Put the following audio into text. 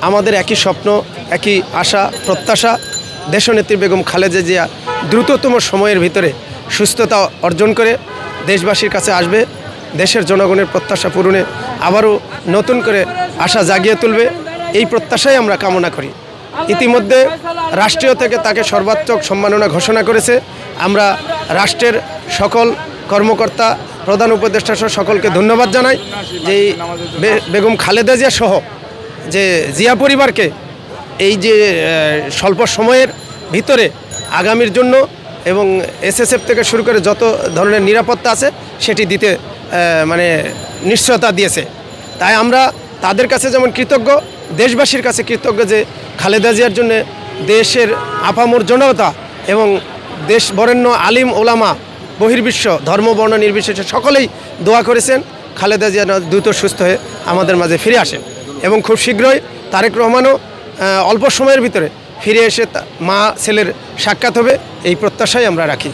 আমাদের একই স্বপ্ন, একই আশা প্রত্যাশা, দেশনেত্রী বেগম খালেদা জিয়া দ্রুততম সময়ের ভিতরে সুস্থতা অর্জন করে দেশবাসীর কাছে আসবে, দেশের জনগণের প্রত্যাশা পূরণে আবারও নতুন করে আশা জাগিয়ে তুলবে, এই প্রত্যাশাই আমরা কামনা করি। ইতিমধ্যে রাষ্ট্রীয় থেকে তাকে সর্বাত্মক সম্মাননা ঘোষণা করেছে। আমরা রাষ্ট্রের সকল কর্মকর্তা, প্রধান উপদেষ্টা সহ সকলকে ধন্যবাদ জানাই যে বেগম খালেদা জিয়া সহ যে জিয়া পরিবারকে এই যে স্বল্প সময়ের ভিতরে আগামীর জন্য এবং এসএসএফ থেকে শুরু করে যত ধরনের নিরাপত্তা আছে সেটি দিতে মানে নিশ্চয়তা দিয়েছে। তাই আমরা তাদের কাছে যেমন কৃতজ্ঞ, দেশবাসীর কাছে কৃতজ্ঞ যে খালেদা জিয়ার জন্য দেশের আপামর জনতা এবং দেশ বরেণ্য আলিম ওলামা বহির্বিশ্ব ধর্ম বর্ণ নির্বিশেষে সকলেই দোয়া করেছেন খালেদা জিয়া দ্রুত সুস্থ হয়ে আমাদের মাঝে ফিরে আসেন এবং খুব শীঘ্রই তারেক রহমানও অল্প সময়ের ভিতরে ফিরে এসে মা ছেলের সাক্ষাৎ হবে, এই প্রত্যাশাই আমরা রাখি।